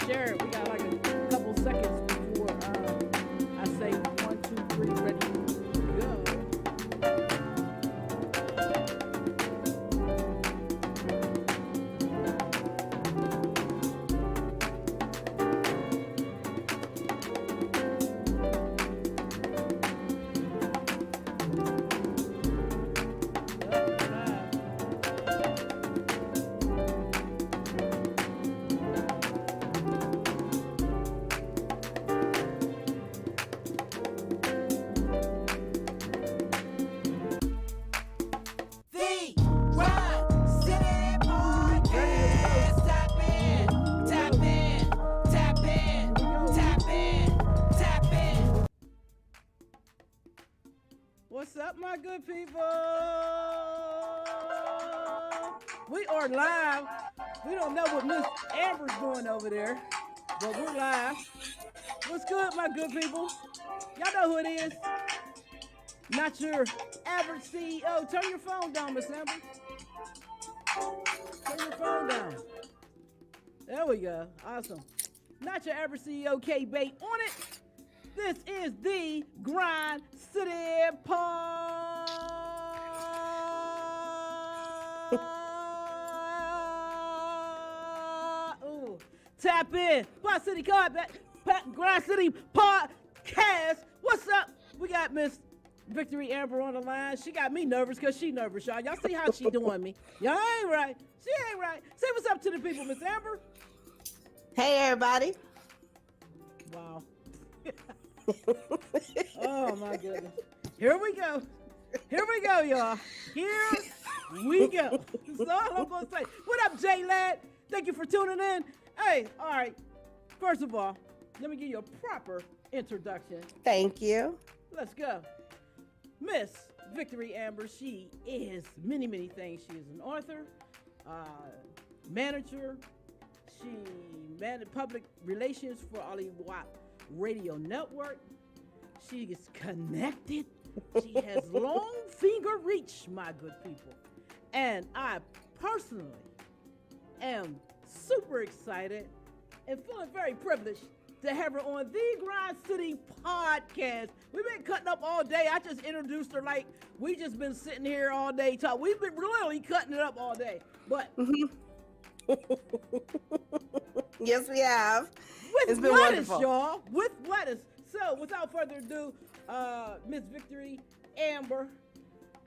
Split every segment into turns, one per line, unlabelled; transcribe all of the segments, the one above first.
share it. We got like a couple seconds before I say one, two, three, ready to go. Yep, we're live.
The Rock City
Ready to go.
Podcast. Tap in, tap in, tap in, tap in, tap in.
What's up, my good people? We are live. We don't know what Miss Amber's doing over there, but we're live. What's good, my good people? Y'all know who it is. Not your average CEO. Turn your phone down, Miss Amber. Turn your phone down. There we go. Awesome. Not your average CEO, K Bait on it. This is the Grind City Ooh. Tap in. Pod City Card Grind City Podcast. What's up? We got Miss Victory Amber on the line. She got me nervous because she nervous, y'all. Y'all see how she doing me. Y'all ain't right. She ain't right. Say what's up to the people, Miss Amber.
Hey, everybody.
Wow. Oh my goodness. Here we go. Here we go, y'all. Here we go. That's all I'm gonna say. What up, J Lad? Thank you for tuning in. Hey, all right. First of all, let me give you a proper introduction.
Thank you.
Let's go. Miss Victory Amber, she is many, many things. She is an author, manager. She managed public relations for Hollywood Radio Network. She is connected. She has long finger reach, my good people. And I personally am super excited and feeling very privileged to have her on the Grind City Podcast. We've been cutting up all day. I just introduced her like we just been sitting here all day talking. We've been literally cutting it up all day. But
Yes, we have.
with
It's been
lettuce,
wonderful.
y'all. With lettuce. So, without further ado, Miss Victory Amber,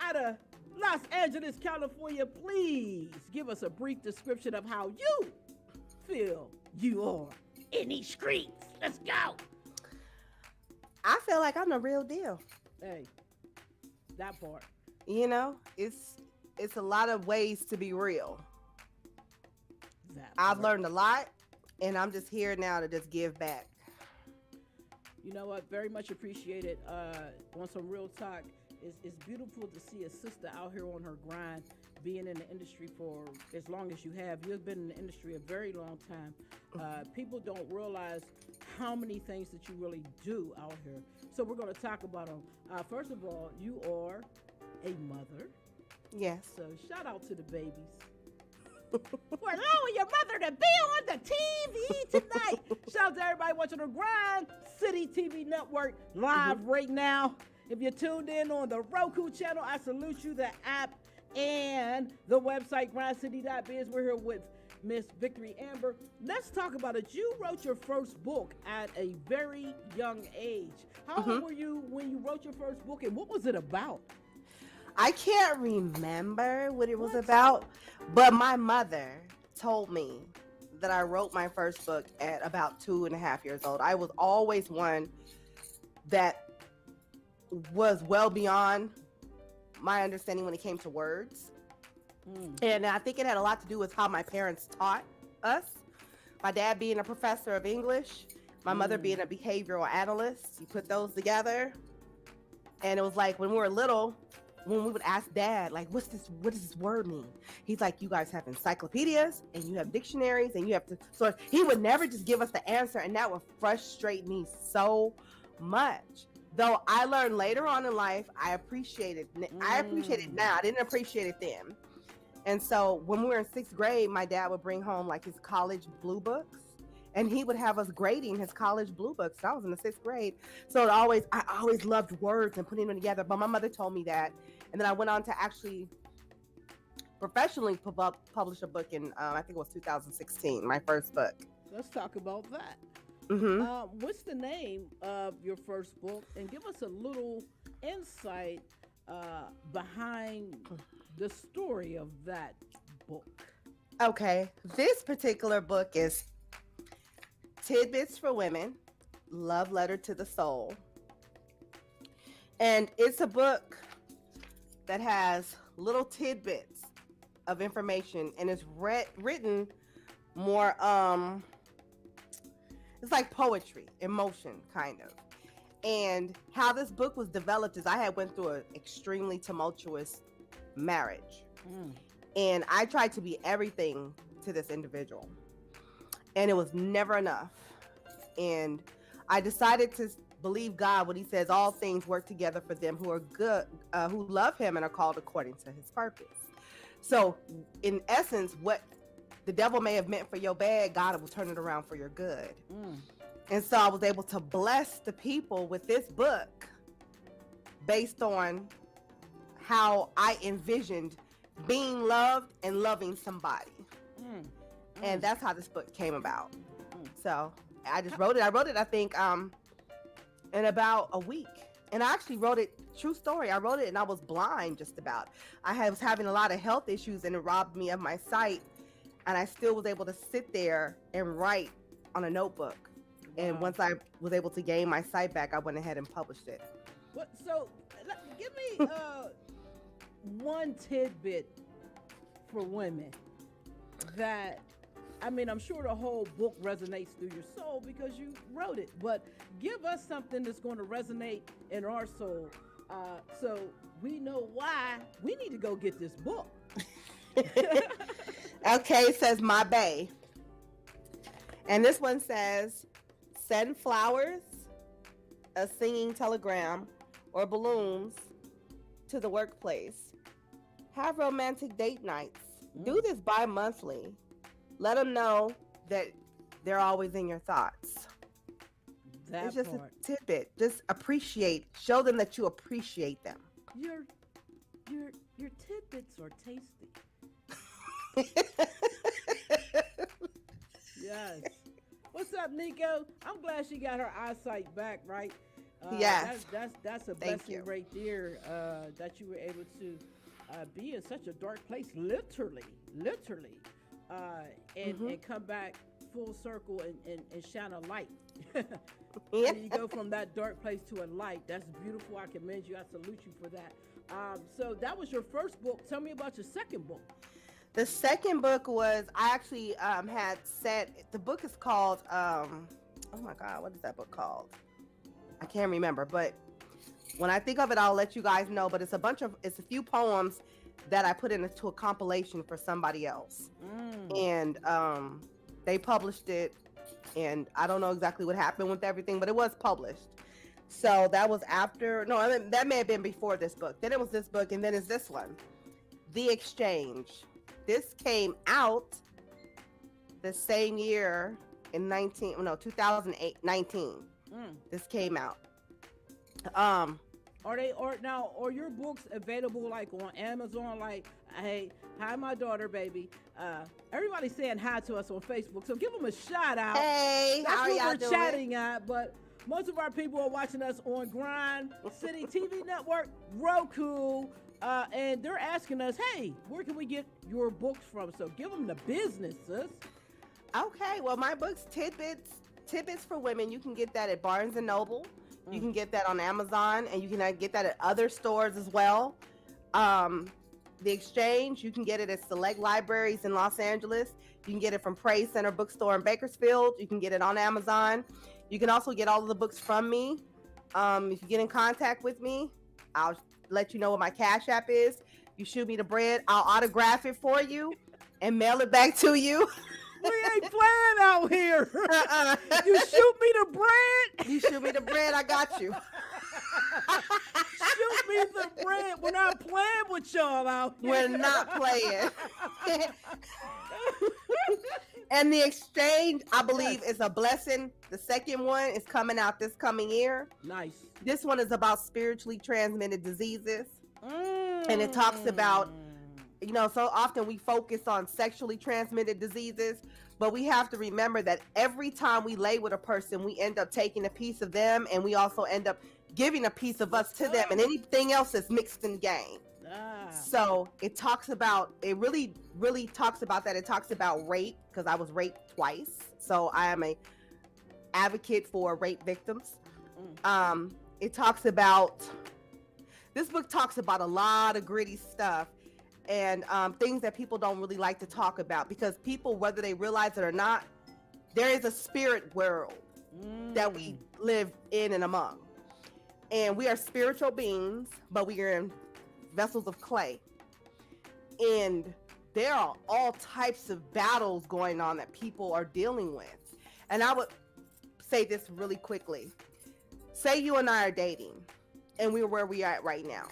out of Los Angeles, California, please give us a brief description of how you feel you are in these streets. Let's go.
I feel like I'm the real deal.
Hey, that part.
You know, it's a lot of ways to be real.
That
I've
part.
learned a lot, and I'm just here now to just give back.
You know what? Very much appreciated. On some real talk, it's beautiful to see a sister out here on her grind, being in the industry for as long as you have. You've been in the industry a very long time. People don't realize how many things that you really do out here. So we're going to talk about them. First of all, you are a mother.
Yes.
So shout out to the babies for allowing your mother to be on the TV tonight. Shout out to everybody watching the Grind City TV Network live right now. If you're tuned in on the Roku channel, I salute you, the app and the website grindcity.biz. We're here with Miss Victory Amber. Let's talk about it. You wrote your first book at a very young age. How old were you when you wrote your first book, and what was it about?
I can't remember what it was about, but my mother told me that I wrote my first book at about 2.5 years old. I was always one that was well beyond my understanding when it came to words. And I think it had a lot to do with how my parents taught us. My dad being a professor of English, my mother being a behavioral analyst. You put those together, and it was like when we were little, when we would ask dad, like, what does this word mean? He's like, you guys have encyclopedias and you have dictionaries and you have to source. He would never just give us the answer, and that would frustrate me so much. Though I learned later on in life, I appreciate it now. I didn't appreciate it then. And so when we were in 6th grade, my dad would bring home like his college blue books, and he would have us grading his college blue books. I was in the 6th grade, so I always loved words and putting them together. But my mother told me that, and then I went on to actually professionally publish a book in I think it was 2016, my first book.
Let's talk about that. What's the name of your first book? And give us a little insight behind the story of that book.
Okay, this particular book is Tidbits for Women, Love Letter to the Soul. And it's a book that has little tidbits of information, and it's written more it's like poetry, emotion kind of. And how this book was developed is I had went through an extremely tumultuous marriage. And I tried to be everything to this individual, and it was never enough. And I decided to believe God when he says all things work together for them who are good, who love him and are called according to his purpose. So in essence, what the devil may have meant for your bad, God will turn it around for your good. And so I was able to bless the people with this book based on how I envisioned being loved and loving somebody. And that's how this book came about. So I just wrote it. I wrote it, I think, in about a week. And I actually wrote it, true story, I wrote it and I was blind just about. I was having a lot of health issues and it robbed me of my sight. And I still was able to sit there and write on a notebook. And once I was able to gain my sight back, I went ahead and published it.
So give me one tidbit for women that, I mean, I'm sure the whole book resonates through your soul because you wrote it, but give us something that's going to resonate in our soul, so we know why we need to go get this book.
Okay, it says My Bae. And this one says, send flowers, a singing telegram, or balloons to the workplace. Have romantic date nights. Do this bi-monthly. Let them know that they're always in your thoughts. It's just a tidbit. Just appreciate. Show them that you appreciate them.
Your tidbits are tasty. Yes. What's up, Nico? I'm glad she got her eyesight back, right?
Yes.
That's a blessing right there, that you were able to be in such a dark place, literally, and come back full circle and shine a light.
Yeah.
And you go from that dark place to a light. That's beautiful. I commend you. I salute you for that. So that was your first book. Tell me about your second book.
The second book was, I actually had set, the book is called, oh my God, what is that book called? I can't remember, but when I think of it, I'll let you guys know. But it's a few poems that I put into a compilation for somebody else. And they published it, and I don't know exactly what happened with everything, but it was published. So that was after, no, I mean, that may have been before this book. Then it was this book, and then it's this one, The Exchange. This came out the same year in 2019. This came out. Are
your books available like on Amazon? Like, hey, hi, my daughter, baby. Everybody's saying hi to us on Facebook, so give them a shout out.
Hey,
that's
how are
what
y'all
we're
doing?
chatting at, but most of our people are watching us on Grind City TV Network, Roku, and they're asking us, hey, where can we get your books from? So give them the business, sis.
Okay, well, my book's Tidbits for Women. You can get that at Barnes & Noble. You can get that on Amazon, and you can get that at other stores as well. The Exchange, you can get it at select libraries in Los Angeles. You can get it from Praise Center Bookstore in Bakersfield. You can get it on Amazon. You can also get all of the books from me. If you get in contact with me, I'll let you know what my Cash App is. You shoot me the bread, I'll autograph it for you and mail it back to you.
We ain't playing out here. You shoot me the bread.
You shoot me the bread, I got you.
Shoot me the bread. We're not playing with y'all out here.
We're not playing. And the exchange, I believe,
Yes.
is a blessing. The second one is coming out this coming year.
Nice.
This one is about spiritually transmitted diseases. And it talks about, so often we focus on sexually transmitted diseases, but we have to remember that every time we lay with a person, we end up taking a piece of them, and we also end up giving a piece of us to them, and anything else is mixed in the game. So it talks about, it really, really talks about that. It talks about rape, because I was raped twice. So I am a advocate for rape victims. It talks about, this book talks about a lot of gritty stuff and things that people don't really like to talk about, because people, whether they realize it or not, there is a spirit world that we live in and among. And we are spiritual beings, but we are in vessels of clay. And there are all types of battles going on that people are dealing with. And I would say this really quickly. Say you and I are dating, and we're where we are at right now.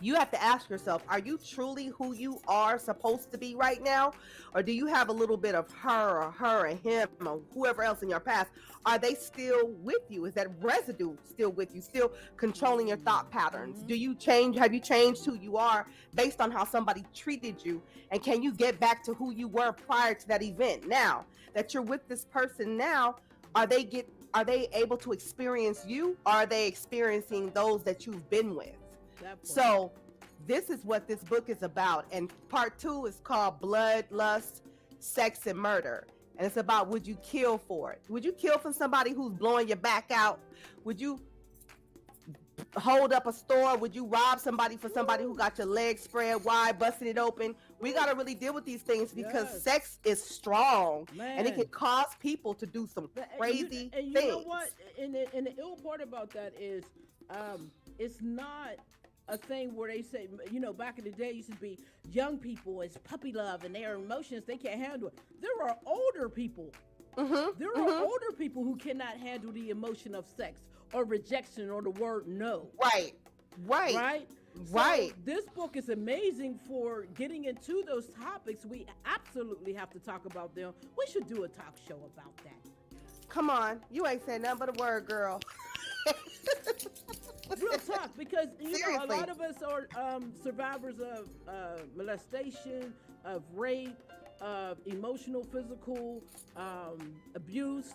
You have to ask yourself, are you truly who you are supposed to be right now? Or do you have a little bit of her and him or whoever else in your past? Are they still with you? Is that residue still with you, still controlling your thought patterns? Do you change? Have you changed who you are based on how somebody treated you? And can you get back to who you were prior to that event? Now that you're with this person now, are they able to experience you? Or are they experiencing those that you've been with? So this is what this book is about. And part 2 is called Blood, Lust, Sex, and Murder. And it's about, would you kill for it? Would you kill for somebody who's blowing your back out? Would you hold up a store? Would you rob somebody for somebody who got your legs spread wide, busting it open? We got to really deal with these things, because sex is strong.
Man.
And it can cause people to do some crazy
and you
things.
know what? And the ill part about that is it's not a thing where they say, back in the day, it used to be young people, it's puppy love and their emotions, they can't handle it. There are older people. There are older people who cannot handle the emotion of sex or rejection or the word no. Right? So this book is amazing for getting into those topics. We absolutely have to talk about them. We should do a talk show about that.
Come on, you ain't saying nothing but a word, girl.
Real talk, because a
Seriously.
lot of us are survivors of molestation, of rape, of emotional, physical abuse,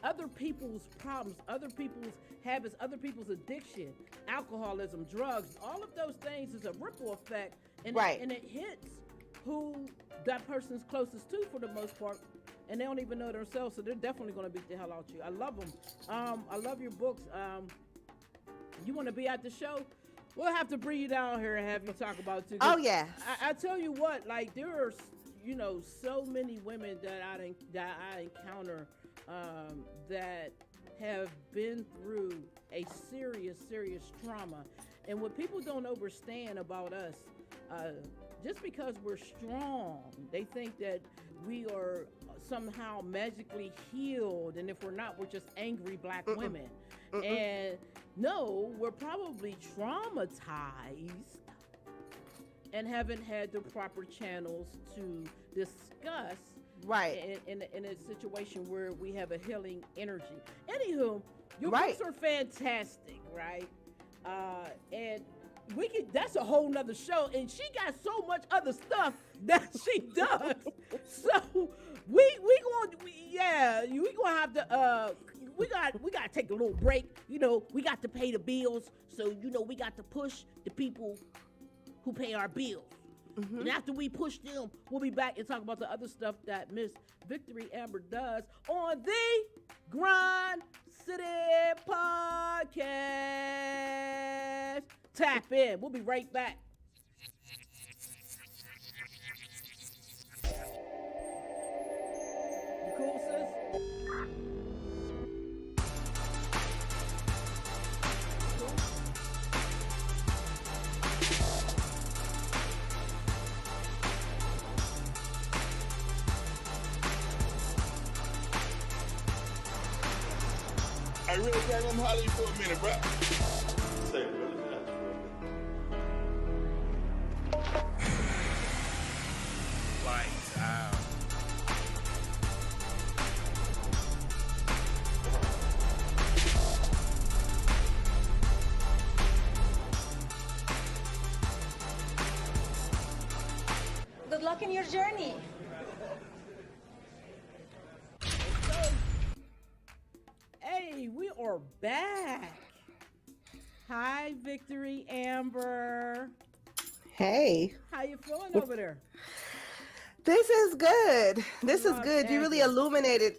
other people's problems, other people's habits, other people's addiction, alcoholism, drugs. All of those things is a ripple effect, and it hits who that person's closest to for the most part. And they don't even know themselves, so they're definitely going to beat the hell out you. I love them. I love your books. You want to be at the show? We'll have to bring you down here and have you talk about it too.
Oh, yes.
I tell you what, like, there are, so many women that I encounter that have been through a serious trauma. And what people don't understand about us, just because we're strong, they think that we are somehow magically healed, and if we're not, we're just angry black women. And no, we're probably traumatized and haven't had the proper channels to discuss in a situation where we have a healing energy. Anywho, your books are fantastic, right? And that's a whole nother show, and she got so much other stuff that she does. So we gonna have to we gotta take a little break. We got to pay the bills, so we got to push the people who pay our bills. And after we push them, we'll be back and talk about the other stuff that Miss Victory Amber does on the Grind City Podcast. Tap in. We'll be right back. You cool, sis?
I really got them holler you for a minute, bro. Say, brother.
Lights out.
in your journey.
Hey, we are back. Hi, Victory Amber.
Hey,
How you feeling over there?
this is good. This is
Love
good. You really
Amber.
illuminated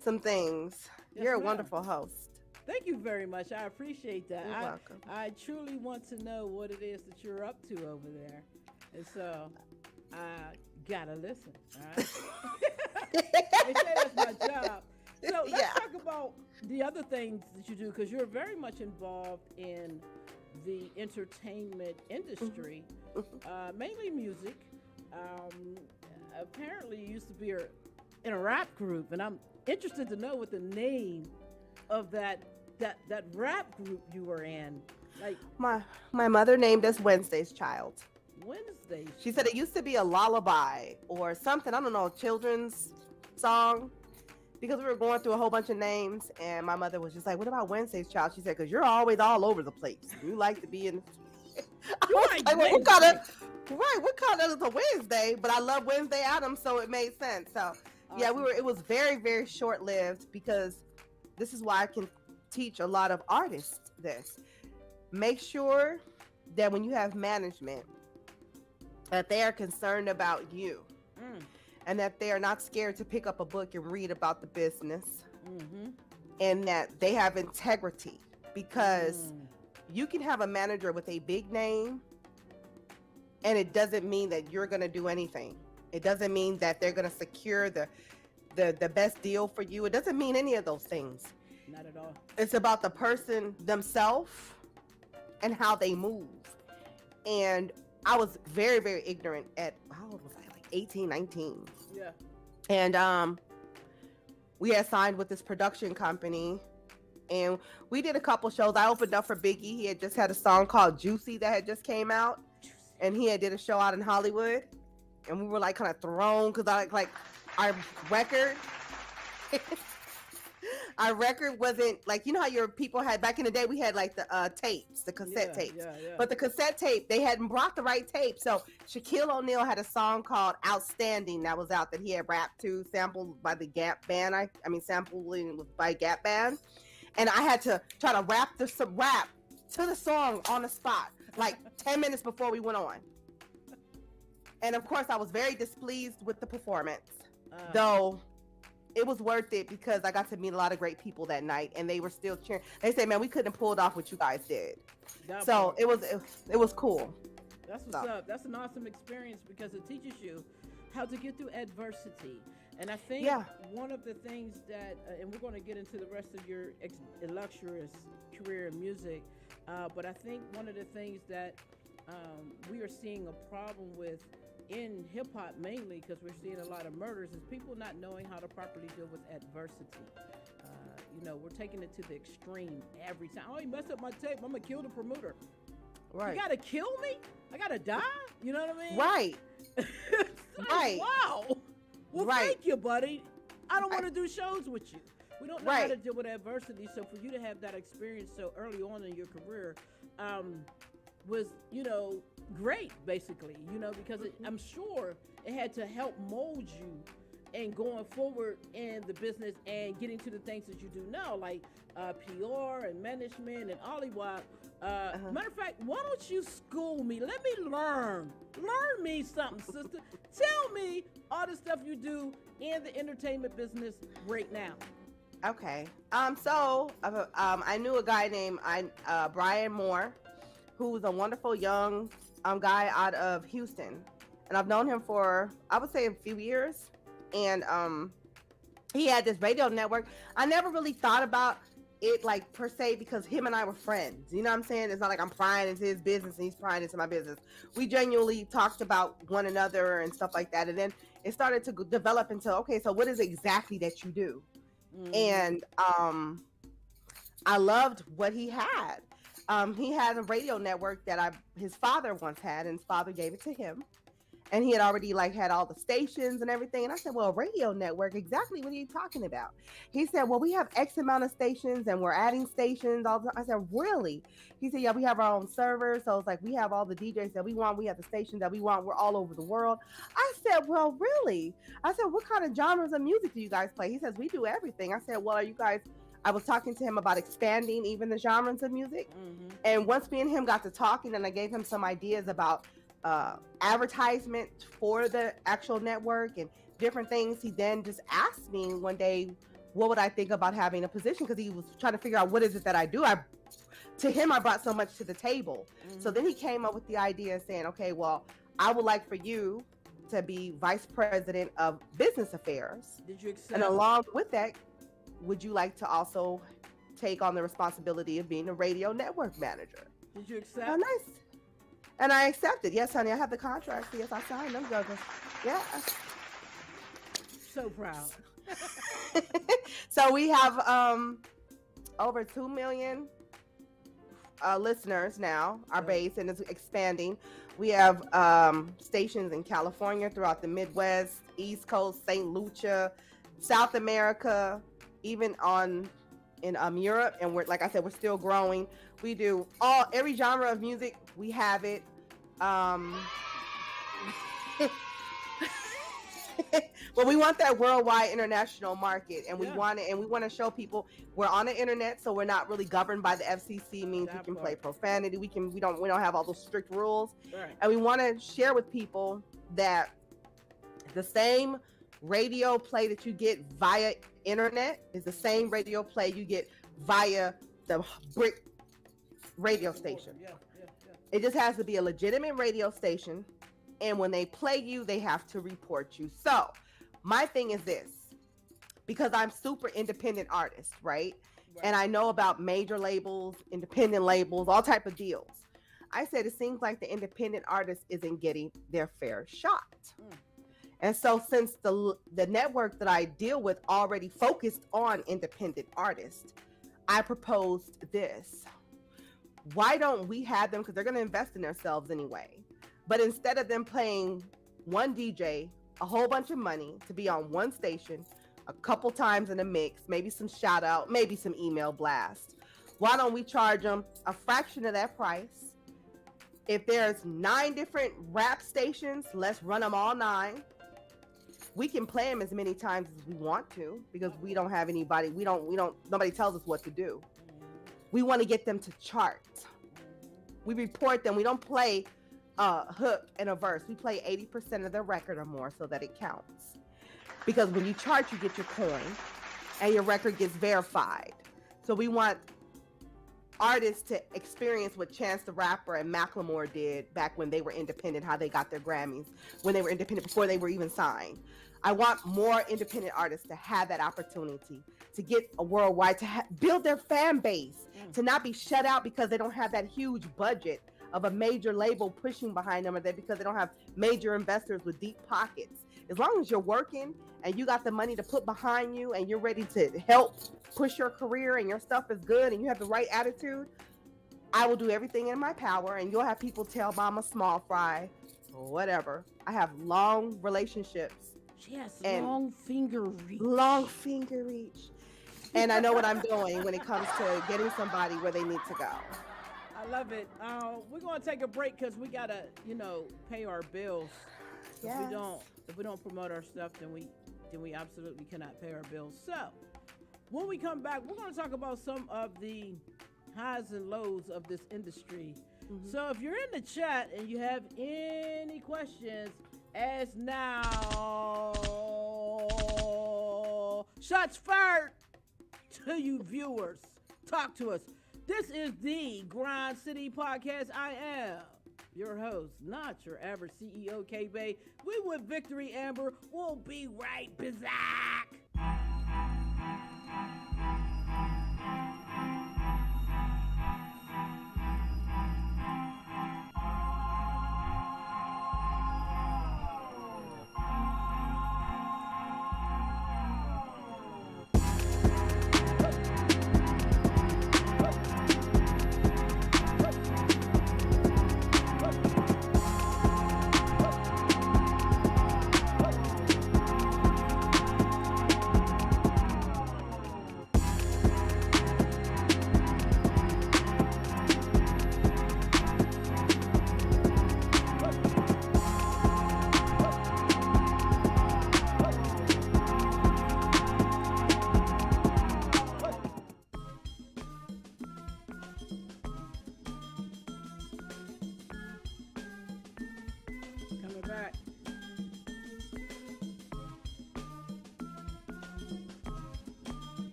some things.
Yes,
You're a
ma'am.
wonderful host.
Thank you very much. I appreciate that.
You're welcome.
I truly want to know what it is that you're up to over there. And so I gotta listen. All right. They say that's my job. So let's
Yeah.
talk about the other things that you do, because you're very much involved in the entertainment industry, mainly music. Apparently, you used to be in a rap group, and I'm interested to know what the name of that rap group you were in. Like
My mother named us Wednesday's Child.
Wednesday.
She said it used to be a lullaby or something, I don't know, children's song, because we were going through a whole bunch of names, and my mother was just like, what about Wednesday's Child? She said, because you're always all over the place. You like to be in.
You
I was
like
like, well,
Wednesday.
what kind of is a Wednesday? But I love Wednesday Adams, so it made sense. So yeah,
Awesome.
it was very, very short lived, because this is why I can teach a lot of artists this. Make sure that when you have management, that they are concerned about you, and that they are not scared to pick up a book and read about the business, and that they have integrity, because you can have a manager with a big name, and it doesn't mean that you're going to do anything. It doesn't mean that they're going to secure the best deal for you. It doesn't mean any of those things.
Not at all.
It's about the person themselves and how they move. And I was very, very ignorant at, how old was I? Like 18, 19.
Yeah.
And we had signed with this production company, and we did a couple shows. I opened up for Biggie. He had just had a song called Juicy that had just came out, and he had did a show out in Hollywood, and we were like kind of thrown, because I like our record our record wasn't like, you know how your people had back in the day, we had like the tapes, the cassette tapes.
Yeah.
But the cassette tape, they hadn't brought the right tape. So Shaquille O'Neal had a song called Outstanding that was out, that he had rapped to, sampled by the Gap Band. I mean, sampling was by Gap Band. And I had to try to rap to the song on the spot, like 10 minutes before we went on. And of course, I was very displeased with the performance, though it was worth it, because I got to meet a lot of great people that night, and they were still cheering. They said, man, we couldn't have pulled off what you guys did. So it was cool.
That's what's up. That's an awesome experience, because it teaches you how to get through adversity. And I think one of the things that, and we're going to get into the rest of your illustrious career in music, but I think one of the things that we are seeing a problem with in hip-hop, mainly because we're seeing a lot of murders, is people not knowing how to properly deal with adversity. We're taking it to the extreme every time. Oh, he messed up my tape, I'm gonna kill the promoter.
Right.
You gotta kill me? I gotta die? You know what I mean?
Right.
Like,
Right.
wow. Well,
Right.
thank you, buddy. I don't want to do shows with you. We don't know how
Right.
to deal with adversity. So for you to have that experience so early on in your career was, great, basically, because I'm sure it had to help mold you and going forward in the business and getting to the things that you do now, like PR and management and Olliewop. Matter of fact, why don't you school me? Let me learn me something, sister. Tell me all the stuff you do in the entertainment business right now.
Okay. I knew a guy named Brian Moore, who was a wonderful young guy out of Houston, and I've known him for, I would say, a few years. And he had this radio network. I never really thought about it like per se, because him and I were friends. You know what I'm saying? It's not like I'm prying into his business and he's prying into my business. We genuinely talked about one another and stuff like that. And then it started to develop into, okay, so what is it exactly that you do? And I loved what he had. He had a radio network that his father once had, and his father gave it to him. And he had already like had all the stations and everything. And I said, well, a radio network, exactly what are you talking about? He said, well, we have X amount of stations and we're adding stations all the time. I said, really? He said, yeah, we have our own servers. So it's like, we have all the DJs that we want. We have the stations that we want. We're all over the world. I said, well, really? I said, what kind of genres of music do you guys play? He says, we do everything. I said, well, are you guys, I was talking to him about expanding even the genres of music. And once me and him got to talking and I gave him some ideas about advertisement for the actual network and different things, he then just asked me one day, what would I think about having a position? Because he was trying to figure out what is it that I do. To him, I brought so much to the table. So then he came up with the idea saying, okay, well, I would like for you to be vice president of business affairs.
Did you accept?
And along with that, would you like to also take on the responsibility of being a radio network manager?
Did you accept?
Oh, nice. And I accepted. Yes, honey, I have the contract. Yes, I signed them. Yeah.
So proud.
So we have over 2 million listeners now, our base, and it's expanding. We have stations in California, throughout the Midwest, East Coast, St. Lucia, South America, even in Europe, and we're, like I said, we're still growing. We do every genre of music. We have it. Well, we want that worldwide international market, and we want it, and we want to show people we're on the internet, so we're not really governed by the FCC. Means we can play profanity. We don't have all those strict rules, and we want to share with people that the same radio play that you get via internet is the same radio play you get via the brick radio station. It just has to be a legitimate radio station, and when they play you, they have to report you. So my thing is this, because I'm super independent artist, right? And I know about major labels, independent labels, all type of deals. I said it seems like the independent artist isn't getting their fair shot. And so since the network that I deal with already focused on independent artists, I proposed this. Why don't we have them, because they're going to invest in themselves anyway, but instead of them paying one DJ a whole bunch of money to be on one station a couple times in a mix, maybe some shout out, maybe some email blast, why don't we charge them a fraction of that price? If there's 9 different rap stations, let's run them all 9. We can play them as many times as we want to, because we don't have anybody, nobody tells us what to do. We want to get them to chart. We report them. We don't play a hook and a verse. We play 80% of the record or more so that it counts. Because when you chart, you get your coin and your record gets verified. So we want artists to experience what Chance the Rapper and Macklemore did back when they were independent, how they got their Grammys, when they were independent before they were even signed. I want more independent artists to have that opportunity, to get a worldwide, to build their fan base, to not be shut out because they don't have that huge budget of a major label pushing behind them, or that because they don't have major investors with deep pockets. As long as you're working and you got the money to put behind you and you're ready to help push your career and your stuff is good and you have the right attitude, I will do everything in my power, and you'll have people tell Mama Small Fry or whatever. I have long relationships.
Yes, long finger reach.
Long finger reach. And I know what I'm doing when it comes to getting somebody where they need to go.
I love it. We're going to take a break because we got to, pay our bills.
Yes.
If we don't promote our stuff, then we absolutely cannot pay our bills. So when we come back, we're going to talk about some of the highs and lows of this industry. So if you're in the chat and you have any questions, ask now. Shots fired to you viewers. Talk to us. This is the Grind City Podcast. I am your host, not your average CEO, K-Bay. We with Victory Amber. We'll be right back.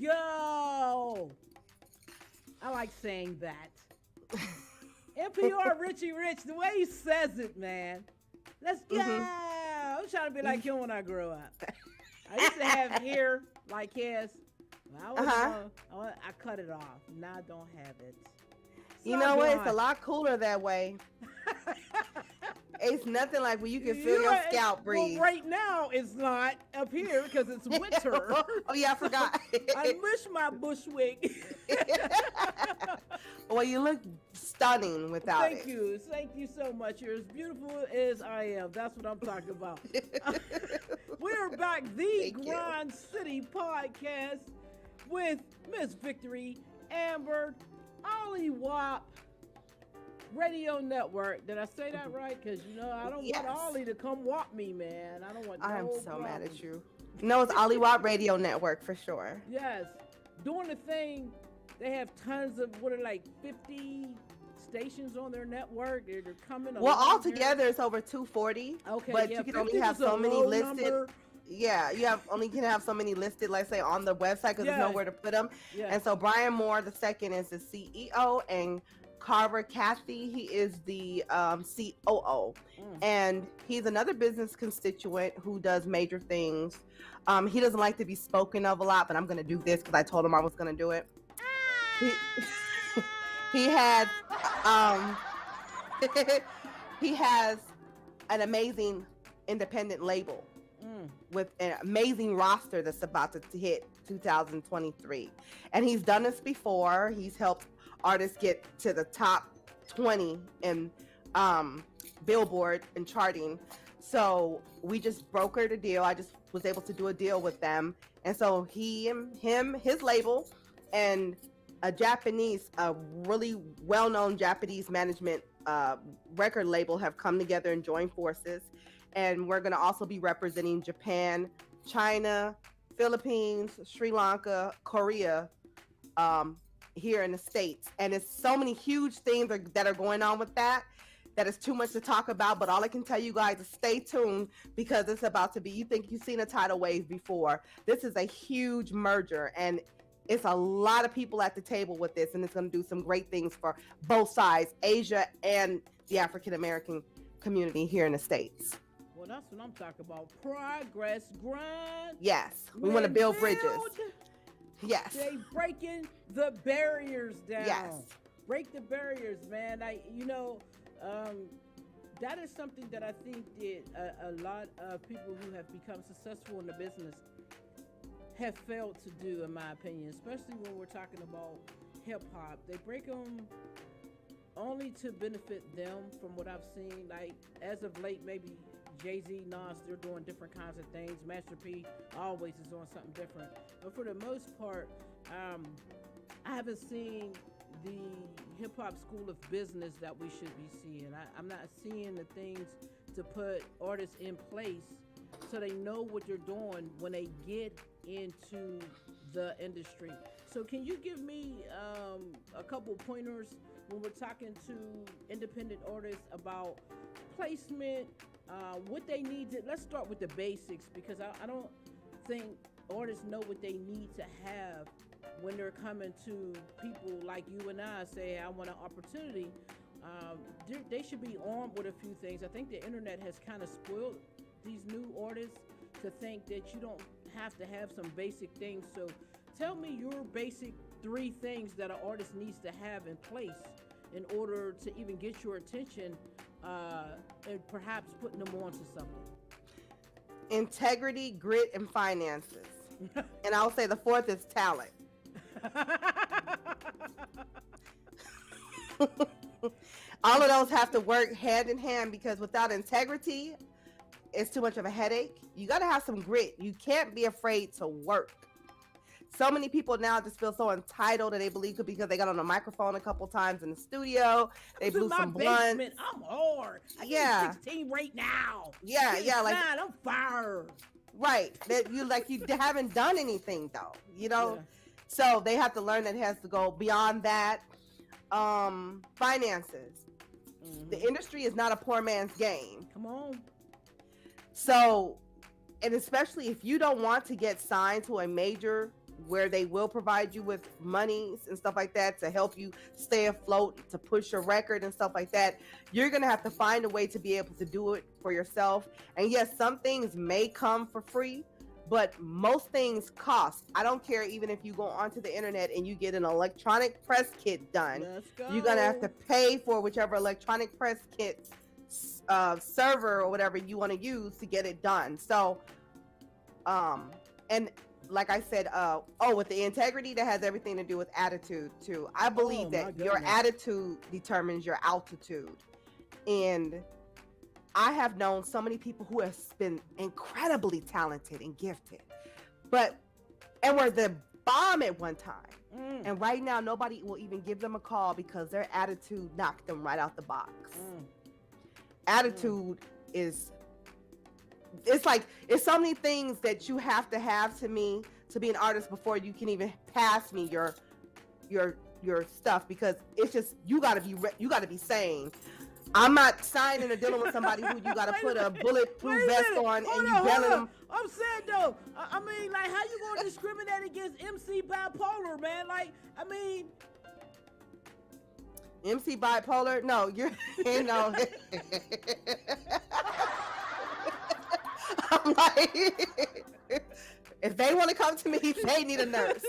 go. I like saying that. NPR Richie Rich, the way he says it, man. Let's go. I'm trying to be like him when I grow up. I used to have hair like his. I cut it off. Now I don't have it.
You know what? It's a lot cooler that way. It's nothing like when you can feel your scalp breathe.
Well, right now it's not up here because it's winter.
Oh yeah, I forgot.
I miss my bush wig.
Well, you look stunning without it.
Thank you so much. You're as beautiful as I am. That's what I'm talking about. We're back, the Grind City podcast with Miss Victory Amber, Ollie Wop, Radio Network. Did I say that right? Because I don't want Ollie to come whop me, man. I don't want.
I'm so
problems.
mad at you. No, it's Ollie Wop Radio Network for sure.
Yes, doing the thing. They have tons of 50 stations on their network. They're coming.
Well, altogether it's over 240.
Okay,
but you can only have so many listed. Number. Yeah, you can have so many listed, let's say, on the website because there's nowhere to put them. Yes. And so Brian Moore II is the CEO, and Carver Cathy, he is the COO. And he's another business constituent who does major things. He doesn't like to be spoken of a lot, but I'm going to do this because I told him I was going to do it. He has he has an amazing independent label with an amazing roster that's about to hit 2023, and he's done this before. He's helped artists get to the top 20 in Billboard and charting. So we just brokered a deal. I just was able to do a deal with them, and so his label, and a really well-known Japanese management record label have come together and joined forces. And we're going to also be representing Japan, China, Philippines, Sri Lanka, Korea, here in the States. And it's so many huge things that are going on with that it's too much to talk about. But all I can tell you guys is stay tuned, because it's about to be, you think you've seen a tidal wave before. This is a huge merger, and it's a lot of people at the table with this, and it's going to do some great things for both sides, Asia and the African American community here in the States.
Well, that's what I'm talking about. Progress, grind.
Yes, we want to build bridges. Yes.
They breaking the barriers down.
Yes.
Break the barriers, man. That is something that I think that a lot of people who have become successful in the business have failed to do, in my opinion, especially when we're talking about hip hop. They break them only to benefit them, from what I've seen. Like, as of late, maybe Jay-Z, Nas, they're doing different kinds of things. Master P always is doing something different. But for the most part, I haven't seen the hip-hop school of business that we should be seeing. I'm not seeing the things to put artists in place so they know what they're doing when they get into the industry. So can you give me a couple pointers when we're talking to independent artists about placement, what they need to, let's start with the basics, because I don't think artists know what they need to have when they're coming to people like you and I, say, I want an opportunity. They should be armed with a few things. I think the internet has kind of spoiled these new artists to think that you don't have to have some basic things. So tell me your basic 3 things that an artist needs to have in place in order to even get your attention, and perhaps putting them onto something.
Integrity, grit, and finances. And I'll say the 4th is talent. All of those have to work hand in hand, because without integrity, it's too much of a headache. You got to have some grit. You can't be afraid to work. So many people now just feel so entitled that they believe it because they got on a microphone a couple times in the studio. They blew some blunts.
I'm hard. I get 16 right now.
Yeah, like
I'm fired.
Right. That you haven't done anything though. Yeah. So they have to learn that it has to go beyond that. Finances. Mm-hmm. The industry is not a poor man's game.
Come on.
So, and especially if you don't want to get signed to a major where they will provide you with monies and stuff like that to help you stay afloat, to push your record and stuff like that, you're going to have to find a way to be able to do it for yourself. And yes, some things may come for free, but most things cost. I don't care, even if you go onto the internet and you get an electronic press kit done, you're going to have to pay for whichever electronic press kit server or whatever you want to use to get it done. So and like I said, with the integrity, that has everything to do with attitude too. I believe that your attitude determines your altitude. And I have known so many people who have been incredibly talented and gifted, and were the bomb at one time. And right now, nobody will even give them a call because their attitude knocked them right out the box. Attitude is, it's so many things that you have to me to be an artist before you can even pass me your stuff, because it's just, you gotta be sane. I'm not signing or dealing with somebody who you gotta put a bulletproof vest on and you belling them.
I'm saying though, I mean, like, how you gonna discriminate against MC Bipolar, man? Like, I mean,
MC Bipolar? No, you know. I'm like, if they want to come to me, they need a nurse.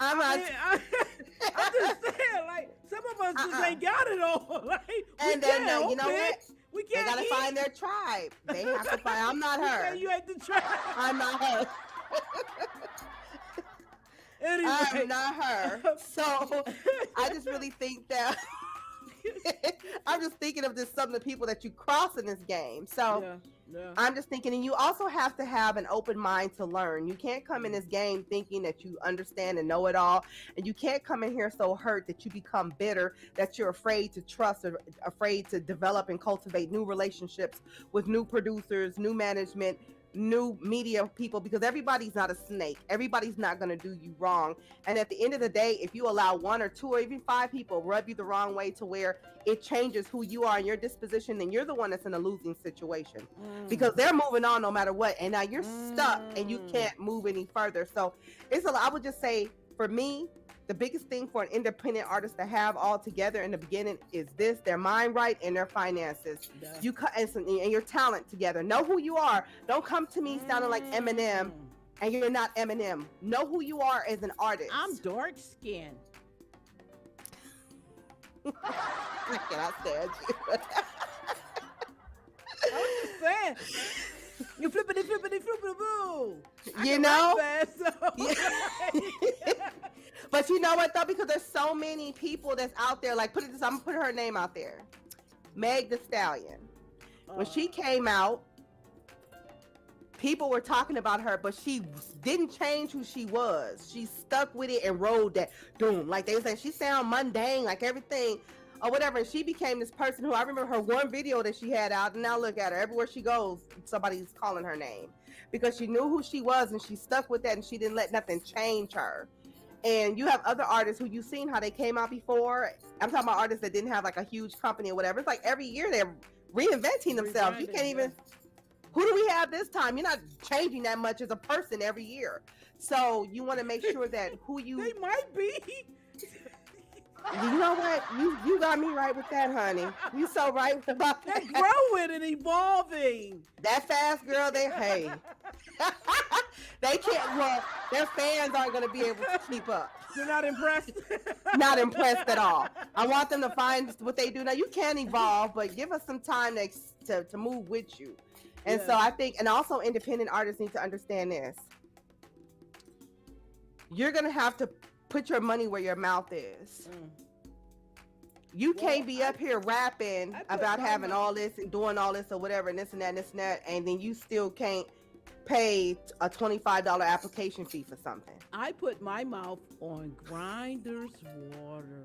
I'm
just saying, like, some of us just ain't got it all. Like,
and then you know what?
We can't.
They gotta find their tribe. They have to find. I'm not her.
You ain't the tribe.
I'm not her.
Anyway.
I'm not her. So I just really think that I'm just thinking of some of the people that you cross in this game. So I'm just thinking, and you also have to have an open mind to learn. You can't come in this game thinking that you understand and know it all. And you can't come in here so hurt that you become bitter, that you're afraid to trust or afraid to develop and cultivate new relationships with new producers, new management, new media people, because everybody's not a snake. Everybody's not going to do you wrong. And at the end of the day, if you allow 1 or 2 or even 5 people rub you the wrong way to where it changes who you are and your disposition, then you're the one that's in a losing situation, because they're moving on no matter what. And now you're stuck and you can't move any further. So I would just say, for me, the biggest thing for an independent artist to have all together in the beginning is their mind right and their finances. You and your talent together. Know who you are. Don't come to me sounding like Eminem and you're not Eminem. Know who you are as an artist.
I'm dark skinned.
I cannot stand you.
I'm just saying. You flippity boo.
You know?
Yeah.
But you know what though? Because there's so many people that's out there. Like, I'm gonna put her name out there. Meg Thee Stallion. When she came out, people were talking about her, but she didn't change who she was. She stuck with it and rode that doom. Like they say, she sound mundane, like everything or whatever. And she became this person who, I remember her one video that she had out, and now look at her. Everywhere she goes, somebody's calling her name, because she knew who she was and she stuck with that, and she didn't let nothing change her. And you have other artists who you've seen how they came out before. I'm talking about artists that didn't have like a huge company or whatever. It's like every year they're reinventing themselves. You can't even, who do we have this time? You're not changing that much as a person every year. So you want to make sure that who you...
They might be.
You know what? You got me right with that, honey. You so right about that.
They're growing and evolving.
That fast, girl, they can't, well, their fans aren't going to be able to keep up.
You're not impressed?
Not impressed at all. I want them to find what they do. Now, you can evolve, but give us some time to move with you. And so I think, and also independent artists need to understand this. You're going to have to put your money where your mouth is. You can't be up here rapping about having all this and doing all this or whatever, and this and that and this and that, and then you still can't pay a $25 application fee for something.
I put my mouth on Grindr's water.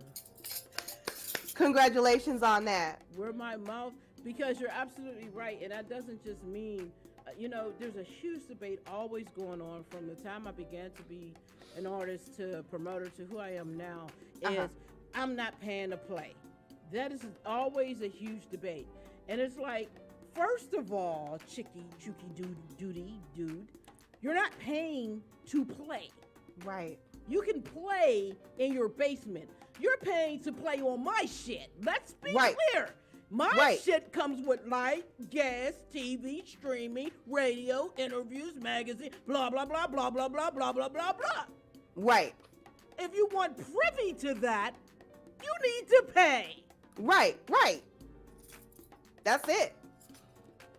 Congratulations on that.
Where my mouth, because you're absolutely right, and that doesn't just mean, there's a huge debate always going on from the time I began to be an artist to a promoter to who I am now, is I'm not paying to play. That is always a huge debate. And it's like, first of all, dude, you're not paying to play.
Right.
You can play in your basement. You're paying to play on my shit. Let's be clear. My shit comes with light, gas, TV, streaming, radio, interviews, magazine, blah, blah, blah, blah, blah, blah, blah, blah, blah, blah.
Right.
If you want privy to that, you need to pay.
Right. That's it.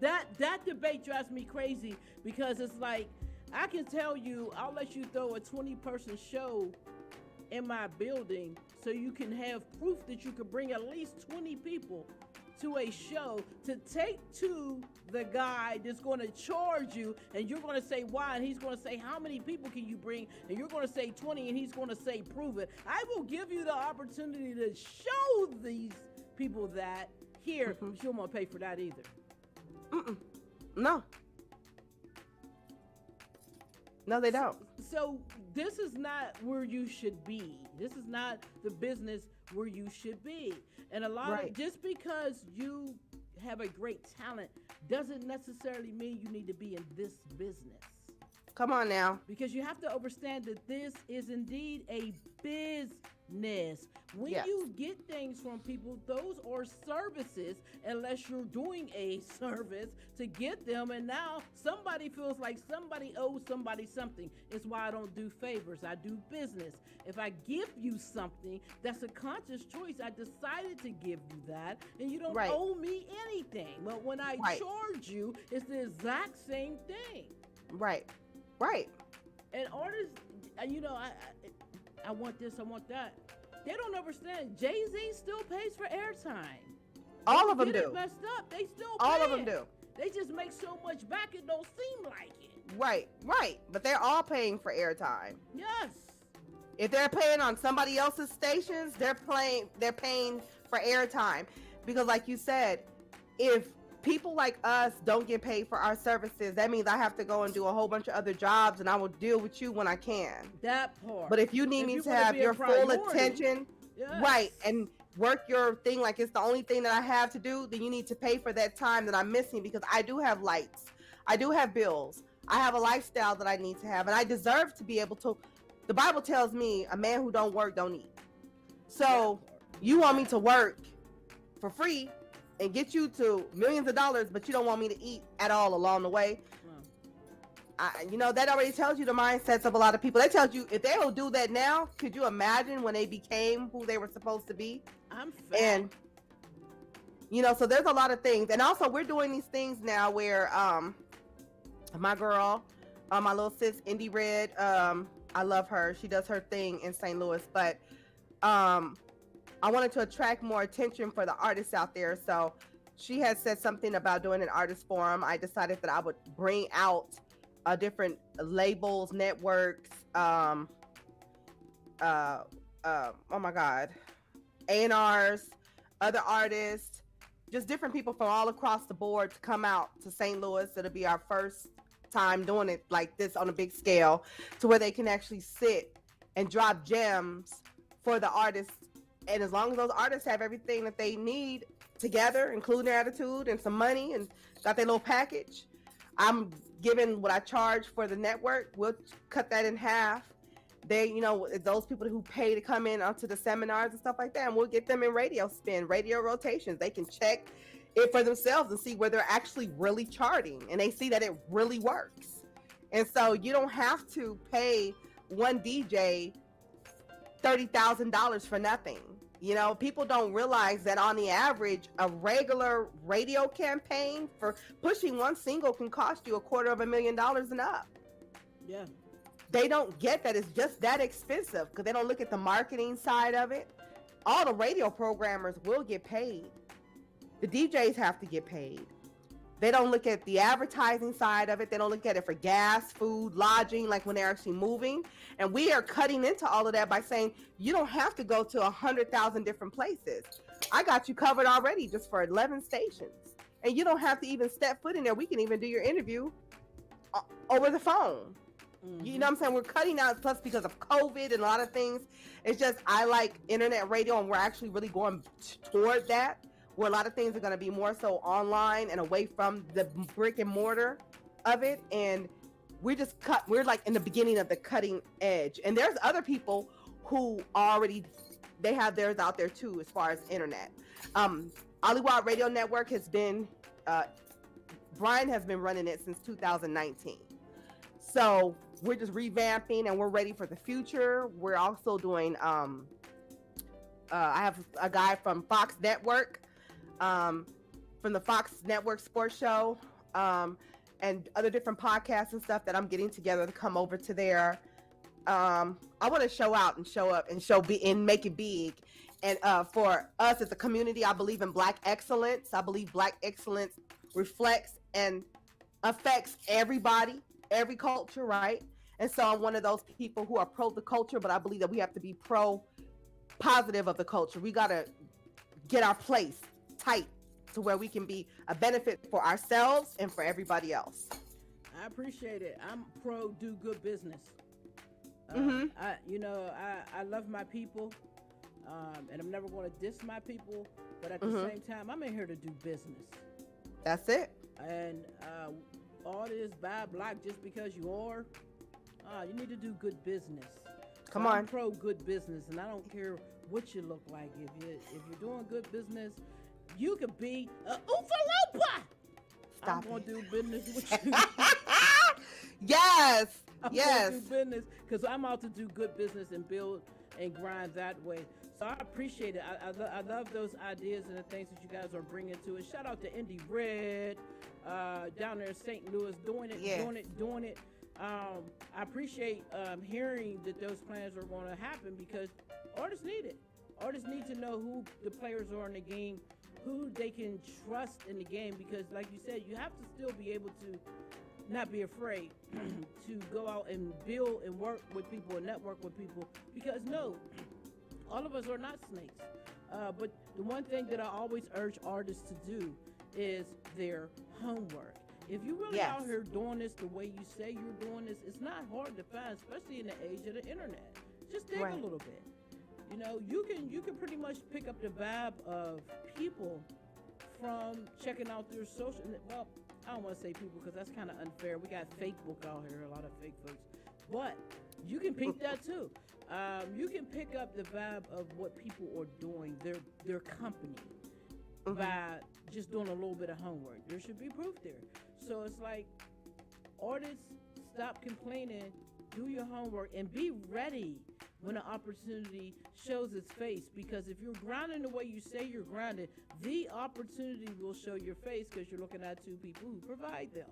That debate drives me crazy because it's like, I can tell you, I'll let you throw a 20-person show in my building so you can have proof that you could bring at least 20 people to a show to take to the guy that's going to charge you, and you're going to say why, and he's going to say how many people can you bring, and you're going to say 20, and he's going to say prove it. I will give you the opportunity to show these people that here, but you don't want to pay for that either.
No, they don't.
So this is not where you should be. This is not the business where you should be. And a lot of, just because you have a great talent doesn't necessarily mean you need to be in this business.
Come on now.
Because you have to understand that this is indeed a business. When you get things from people, those are services, unless you're doing a service to get them. And now somebody feels like somebody owes somebody something. It's why I don't do favors. I do business. If I give you something, that's a conscious choice. I decided to give you that, and you don't owe me anything. But when I charge you, it's the exact same thing.
Right.
And artists, you know, I want this, I want that. They don't understand. Jay-Z still pays for airtime.
All of them do.
It messed up. They still pay.
All of them do.
They just make so much back it don't seem like it.
Right. But they're all paying for airtime.
Yes.
If they're paying on somebody else's stations, they're paying for airtime. Because like you said, if people like us don't get paid for our services, that means I have to go and do a whole bunch of other jobs, and I will deal with you when I can.
That part.
But if you need me to have your full attention, and work your thing like it's the only thing that I have to do, then you need to pay for that time that I'm missing, because I do have lights. I do have bills. I have a lifestyle that I need to have, and I deserve to be able to. The Bible tells me a man who don't work don't eat. So you want me to work for free and get you to millions of dollars, but you don't want me to eat at all along the way. That already tells you the mindsets of a lot of people. That tells you if they don't do that now, could you imagine when they became who they were supposed to be?
I'm fat.
And so there's a lot of things. And also we're doing these things now where my girl, my little sis, Indy Red, I love her. She does her thing in St. Louis, but I wanted to attract more attention for the artists out there. So she had said something about doing an artist forum. I decided that I would bring out different labels, networks, oh my God, A&Rs, other artists, just different people from all across the board to come out to St. Louis. It'll be our first time doing it like this on a big scale, to where they can actually sit and drop gems for the artists. And as long as those artists have everything that they need together, including their attitude and some money, and got their little package, I'm giving what I charge for the network. We'll cut that in half. They, those people who pay to come in onto the seminars and stuff like that, and we'll get them in radio spin, radio rotations. They can check it for themselves and see where they're actually really charting, and they see that it really works. And so you don't have to pay one DJ $30,000 for nothing. People don't realize that on the average, a regular radio campaign for pushing one single can cost you $250,000 and up.
Yeah.
They don't get that it's just that expensive, because they don't look at the marketing side of it. All the radio programmers will get paid. The DJs have to get paid. They don't look at the advertising side of it. They don't look at it for gas, food, lodging, like when they're actually moving. And we are cutting into all of that by saying, you don't have to go to 100,000 different places. I got you covered already just for 11 stations. And you don't have to even step foot in there. We can even do your interview over the phone. Mm-hmm. You know what I'm saying? We're cutting out, plus because of COVID and a lot of things. It's just, I like internet radio, and we're actually really going toward that, where a lot of things are going to be more so online and away from the brick and mortar of it. And we're like in the beginning of the cutting edge. And there's other people who already, they have theirs out there too, as far as internet. Hollywood Radio Network has been, Brian has been running it since 2019. So we're just revamping and we're ready for the future. We're also doing, I have a guy from Fox Network, from the Fox Network Sports Show, and other different podcasts and stuff that I'm getting together to come over to there. I want to show out and show up and make it big. And for us as a community, I believe in Black excellence. I believe Black excellence reflects and affects everybody, every culture, right? And so I'm one of those people who are pro the culture, but I believe that we have to be pro positive of the culture. We got to get our place tight to where we can be a benefit for ourselves and for everybody else.
I appreciate it. I'm pro do good business. I love my people, and I'm never going to diss my people, but at the same time, I'm in here to do business.
That's it.
And all this bad block just because you are, you need to do good business.
Come
I'm
on.
pro good business, and I don't care what you look like. If you're doing good business, you could be a Oompa Loompa.
Stop
I'm going
it.
to do business with you.
Yes.
I'm
Yes.
going to do business because I'm out to do good business and build and grind that way. So I appreciate it. I love those ideas and the things that you guys are bringing to it. Shout out to Indy Red down there in St. Louis, doing it. I appreciate hearing that those plans are going to happen because artists need it. Artists need to know who the players are in the game, who they can trust in the game, because like you said, you have to still be able to not be afraid to go out and build and work with people and network with people, because no, all of us are not snakes. But the one thing that I always urge artists to do is their homework. If you really out here doing this the way you say you're doing this, it's not hard to find, especially in the age of the internet. Just dig a little bit. You know, you can pretty much pick up the vibe of people from checking out their social. Well, I don't want to say people because that's kind of unfair. We got fake book out here, a lot of fake folks. But you can peep that too. You can pick up the vibe of what people are doing, their company, by just doing a little bit of homework. There should be proof there. So it's like, artists, stop complaining, do your homework, and be ready when an opportunity shows its face. Because if you're grinding the way you say you're grinding, the opportunity will show your face because you're looking at two people who provide them.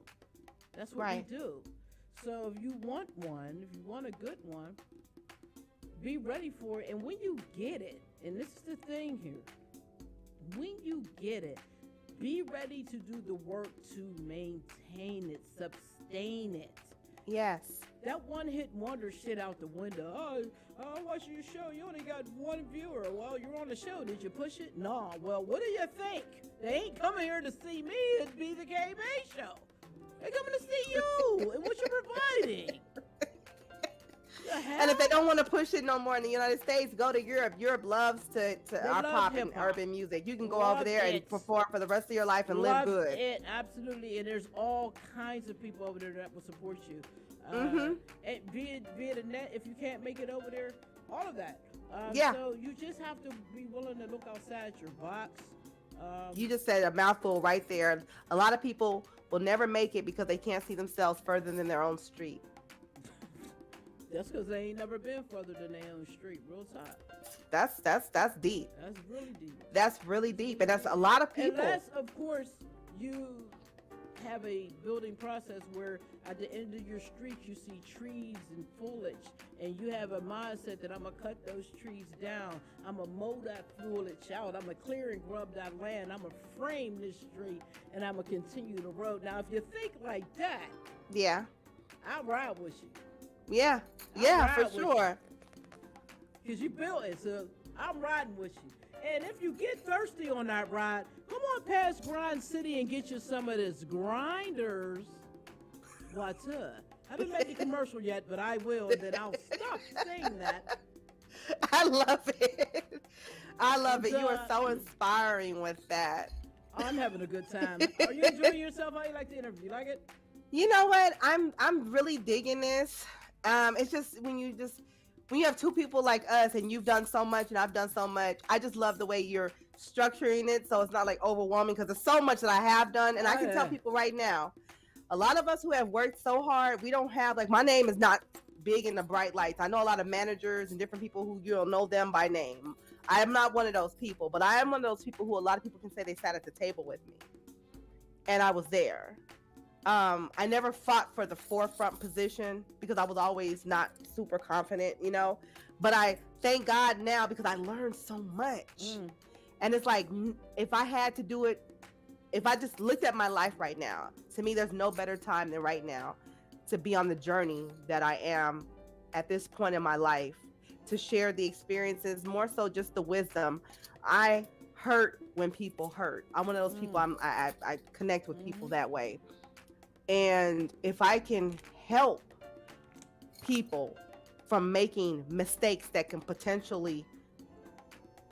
That's what we do. So if you want one, if you want a good one, be ready for it. And when you get it, and this is the thing here, when you get it, be ready to do the work to maintain it, sustain it.
Yes.
That one-hit wonder shit out the window. Oh, I watched your show. You only got one viewer. Well, you're on the show. Did you push it? No. Well, what do you think? They ain't coming here to see me. It'd be the KB show. They're coming to see you and what you're providing.
And if they don't want to push it no more in the United States, go to Europe. Europe loves to our pop and urban music. You can go over there and perform for the rest of your life and live good.
It, absolutely. And there's all kinds of people over there that will support you. And via the net, if you can't make it over there, all of that. So you just have to be willing to look outside your box.
You just said a mouthful right there. A lot of people will never make it because they can't see themselves further than their own street.
That's because they ain't never been further than their own street. Real time.
That's deep.
That's really deep.
That's really deep, and that's a lot of people.
Unless, of course, you have a building process where at the end of your street you see trees and foliage, and you have a mindset that I'm gonna cut those trees down, I'm gonna mow that foliage out, I'm gonna clear and grub that land, I'm gonna frame this street, and I'm gonna continue the road. Now, if you think like that, I'll ride with you.
Yeah, for sure.
Because you built it, so I'm riding with you. And if you get thirsty on that ride, come on past Grind City and get you some of this grinders. What's up? I haven't made the commercial yet, but I will, and then I'll stop saying that.
I love it. I love it. You are so inspiring with that.
Oh, I'm having a good time. Are you enjoying yourself? How you like the interview? You like it?
You know what? I'm really digging this. It's just when you have two people like us and you've done so much and I've done so much, I just love the way you're structuring it so it's not like overwhelming because there's so much that I have done. And I can tell people right now, a lot of us who have worked so hard, we don't have, like, my name is not big in the bright lights. I know a lot of managers and different people who you don't know them by name. I am not one of those people, but I am one of those people who a lot of people can say they sat at the table with me. And I was there. I never fought for the forefront position because I was always not super confident, you know, but I thank God now because I learned so much. And it's like, if I had to do it, if I just looked at my life right now, to me, there's no better time than right now to be on the journey that I am at this point in my life, to share the experiences, more so just the wisdom. I hurt when people hurt. I'm one of those people, I connect with people that way. And if I can help people from making mistakes that can potentially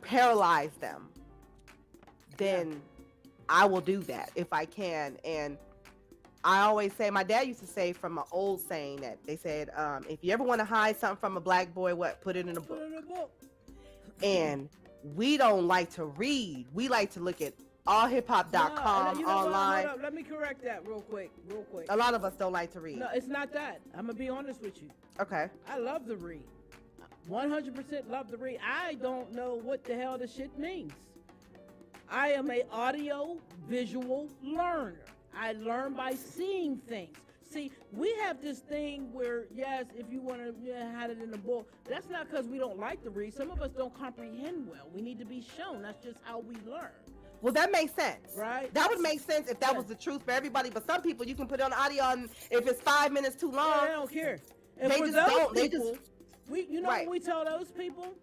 paralyze them, then I will do that if I can. And I always say, my dad used to say from an old saying that they said, if you ever want to hide something from a black boy, put it in a book. And we don't like to read. We like to look at allhiphop.com online.
Hold up. Let me correct that real quick.
A lot of us don't like to read.
No, it's not that. I'm going to be honest with you.
Okay.
I love to read. 100% love to read. I don't know what the hell this shit means. I am a audio visual learner. I learn by seeing things. See, we have this thing where, yes, if you want to have it in a book, that's not because we don't like to read. Some of us don't comprehend well. We need to be shown. That's just how we learn.
Well, that makes sense.
Right?
That would make sense if that was the truth for everybody. But some people, you can put it on audio, and if it's 5 minutes too long,
they don't care. And
they
for
just
those
don't.
people, what we tell those people?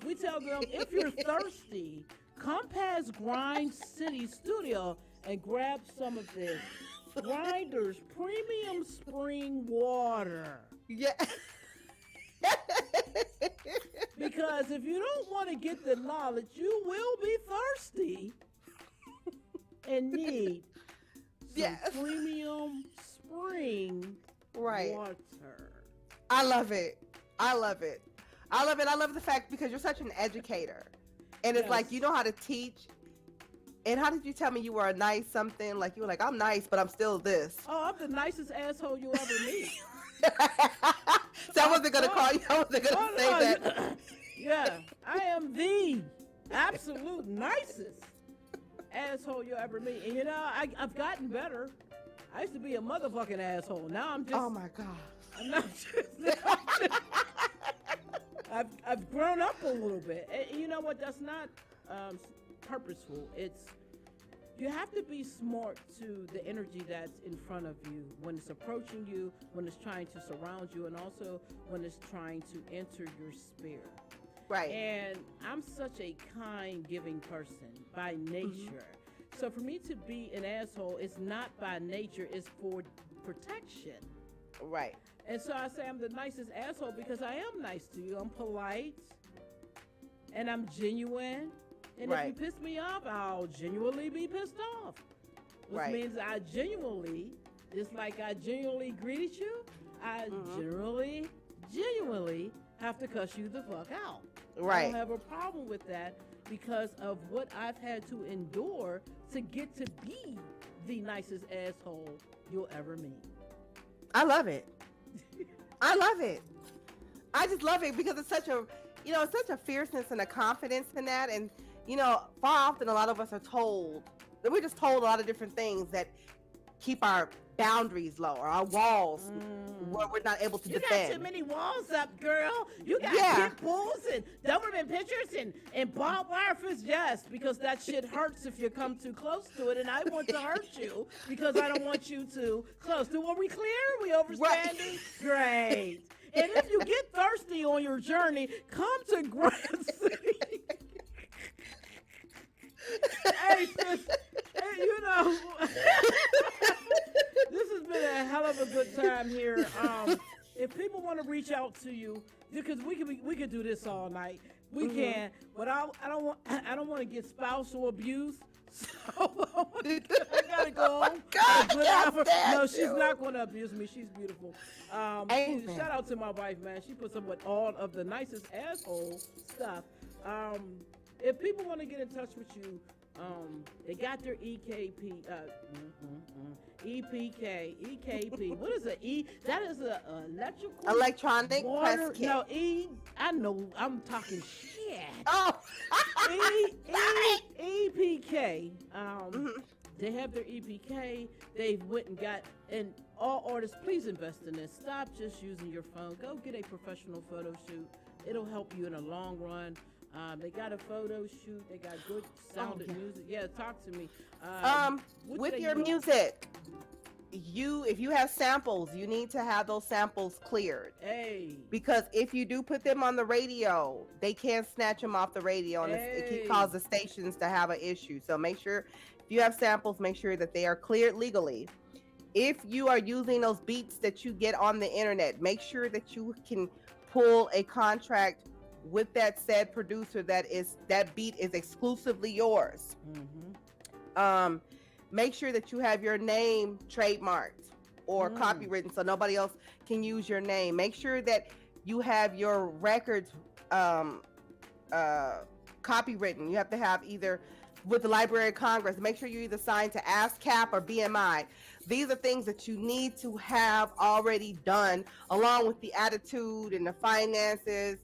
We tell them, if you're thirsty, come past Grind City Studio and grab some of this Grinders Premium Spring Water.
Yeah.
Because if you don't want to get the knowledge, you will be thirsty and need some premium spring water.
I love it. I love the fact because you're such an educator. And it's like, you know how to teach. And how did you tell me you were a nice something? Like, you were like, I'm nice, but I'm still this.
Oh, I'm the nicest asshole you ever meet.
So I wasn't going to call you. I wasn't going to say that.
Yeah, I am the absolute nicest asshole you'll ever meet. And, you know, I've gotten better. I used to be a motherfucking asshole. Now I'm just...
Oh, my God.
I'm not just... I've grown up a little bit. And you know what? That's not purposeful. It's... You have to be smart to the energy that's in front of you when it's approaching you, when it's trying to surround you, and also when it's trying to enter your spirit.
Right.
And I'm such a kind, giving person by nature. So for me to be an asshole, it's not by nature, it's for protection.
Right.
And so I say I'm the nicest asshole because I am nice to you. I'm polite, and I'm genuine. And if you piss me off, I'll genuinely be pissed off. Which means I genuinely, just like I genuinely greeted you, I genuinely have to cuss you the fuck out.
Right.
I don't have a problem with that because of what I've had to endure to get to be the nicest asshole you'll ever meet.
I love it. I love it. I just love it because it's such a, it's such a fierceness and a confidence in that. And, far often a lot of us are told, we're just told a lot of different things that keep our boundaries low or our walls where we're not able to defend.
You got too many walls up, girl. You got pit bulls and Doberman pictures and barbed wire fists. Yes, because that shit hurts if you come too close to it, and I want to hurt you because I don't want you too close. Are we clear? Are we overstanding? Great. And if you get thirsty on your journey, come to Grand City. Hey, sis, this has been a hell of a good time here. If people want to reach reach out to you because we could do this all night. We can, but I don't want to get spousal abuse. So I gotta go. No, she's not going to abuse me. She's beautiful. Shout out to my wife, man. She puts up with all of the nicest asshole stuff. If people want to get in touch with you, they got their EKP. What is an E? That is a
electronic
water.
press kit.
No, I know. I'm talking shit.
Oh,
EPK. They have their EPK. They've went and got, and all artists, please invest in this. Stop just using your phone. Go get a professional photo shoot. It'll help you in the long run. They got a photo shoot. They got good sounded music. Yeah, talk to me.
With your music, if you have samples, you need to have those samples cleared.
Hey.
Because if you do put them on the radio, they can't snatch them off the radio, and it can cause the stations to have an issue. So make sure if you have samples, make sure that they are cleared legally. If you are using those beats that you get on the internet, make sure that you can pull a contract with that said producer that beat is exclusively yours. Make sure that you have your name trademarked or copywritten so nobody else can use your name. Make sure that you have your records copywritten. You have to have either with the Library of Congress. Make sure you're either signed to ASCAP or BMI. These are things that you need to have already done, along with the attitude and the finances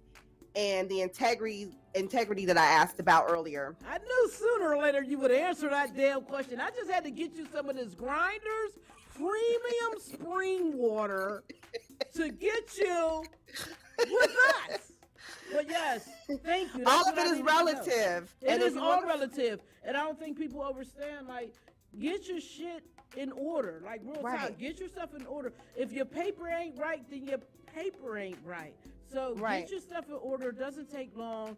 and the integrity that I asked about earlier.
I knew sooner or later you would answer that damn question. I just had to get you some of this Grinders premium spring water to get you with us. But yes, thank you.
All of it is relative.
It is all relative. And I don't think people understand, like, get your shit in order. Like, real talk, get your stuff in order. If your paper ain't right, then your paper ain't right. So get your stuff in order. It doesn't take long.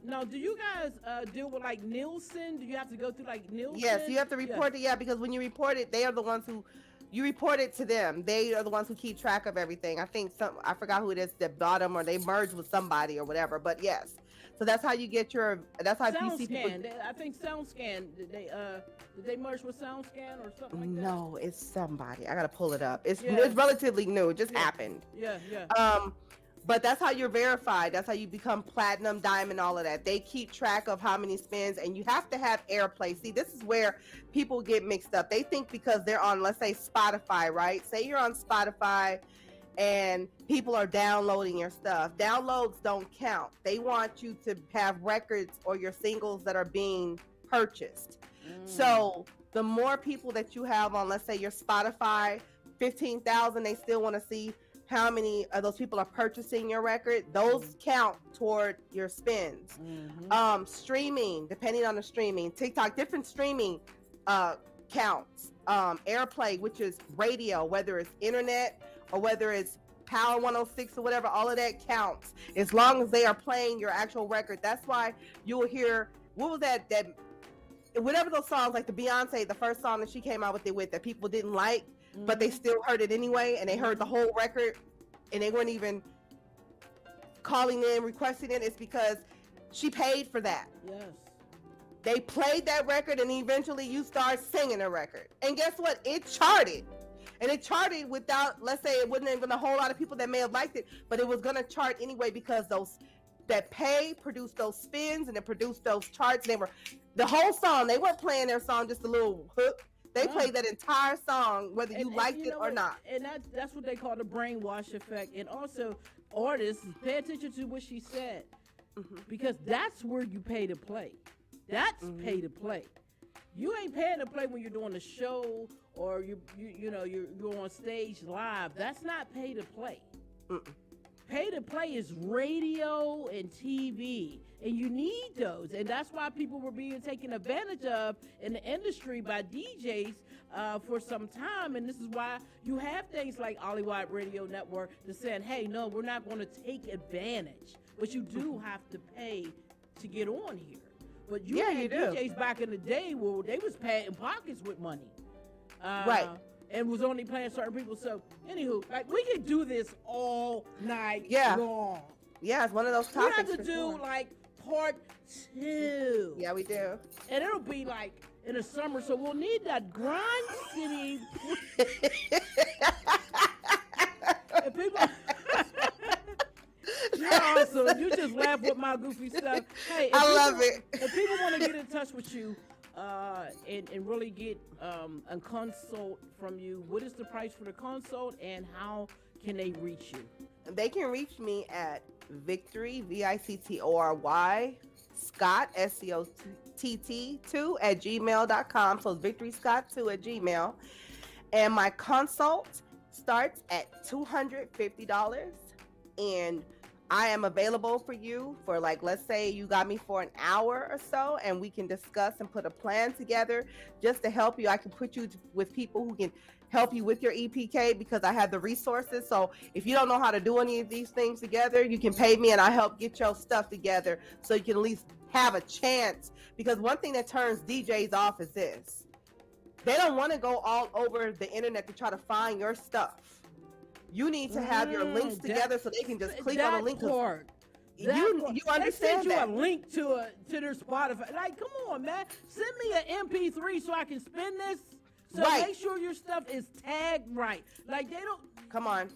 Now, do you guys deal with like Nielsen? Do you have to go through like Nielsen?
Yes, you have to report it. Yeah, because when you report it, they are the ones who you report it to them. They are the ones who keep track of everything. I think I forgot who it is that bought them or they merged with somebody or whatever. But yes, so that's how you get your. That's how you see people.
I think SoundScan. Did they merge with SoundScan or something like that?
No, it's somebody. I gotta pull it up. It's relatively new. It just happened.
Yeah.
But that's how you're verified. That's how you become platinum, diamond, all of that. They keep track of how many spins, and you have to have airplay. See, this is where people get mixed up. They think because they're on, let's say, Spotify, right? Say you're on Spotify and people are downloading your stuff. Downloads don't count. They want you to have records or your singles that are being purchased. So the more people that you have on, let's say, your Spotify, 15,000, they still want to see how many of those people are purchasing your record. Those count toward your spins. Streaming, depending on the streaming, TikTok, different streaming counts. Airplay, which is radio, whether it's internet or whether it's Power 106 or whatever, all of that counts as long as they are playing your actual record. That's why you'll hear, what was that whatever those songs, like the Beyonce, the first song that she came out with that people didn't like, but they still heard it anyway, and they heard the whole record, and they weren't even calling in, requesting it. It's because she paid for that.
Yes.
They played that record, and eventually you start singing the record. And guess what? It charted. And it charted without, let's say, it wasn't even a whole lot of people that may have liked it, but it was going to chart anyway because that pay produced those spins, and it produced those charts. They were the whole song. They weren't playing their song just a little hook. They played that entire song, whether you liked it or not.
And that's what they call the brainwash effect. And also, artists, pay attention to what she said, because that's where you pay to play. That's pay to play. You ain't paying to play when you're doing a show or you're on stage live. That's not pay to play. Pay to play is radio and TV, and you need those, and that's why people were being taken advantage of in the industry by DJs for some time. And this is why you have things like Hollywood Radio Network that's saying, hey, no, we're not going to take advantage, but you do have to pay to get on here. But you had DJs back in the day where they was patting pockets with money.
Right.
and was only playing certain people. So, anywho, like we could do this all night long.
Yeah, it's one of those
We
topics.
have to
for
do
sure.
like part 2.
Yeah, we do.
And it'll be like in the summer, so we'll need that Grind City. If people, you're awesome. You just laugh with my goofy stuff. Hey, if
I love
people-
it.
If people want to get in touch with you, and really get a consult from you, what is the price for the consult, and how can they reach you?
They can reach me at Victory, VICTORY, Scott, SCOTT 2 at gmail.com. So it's Victory Scott 2 at Gmail. And my consult starts at $250. And I am available for you for, like, let's say you got me for an hour or so, and we can discuss and put a plan together just to help you. I can put you with people who can help you with your EPK because I have the resources. So if you don't know how to do any of these things together, you can pay me and I help get your stuff together so you can at least have a chance. Because one thing that turns DJs off is this. They don't want to go all over the internet to try to find your stuff. You need to have your links together so they can just click on the link.
Part.
You understand
they send you
that.
a link to their Spotify. Like, come on, man. Send me an MP3 so I can spin this. So
Right.
make sure your stuff is tagged right. Like, they don't.
Come on.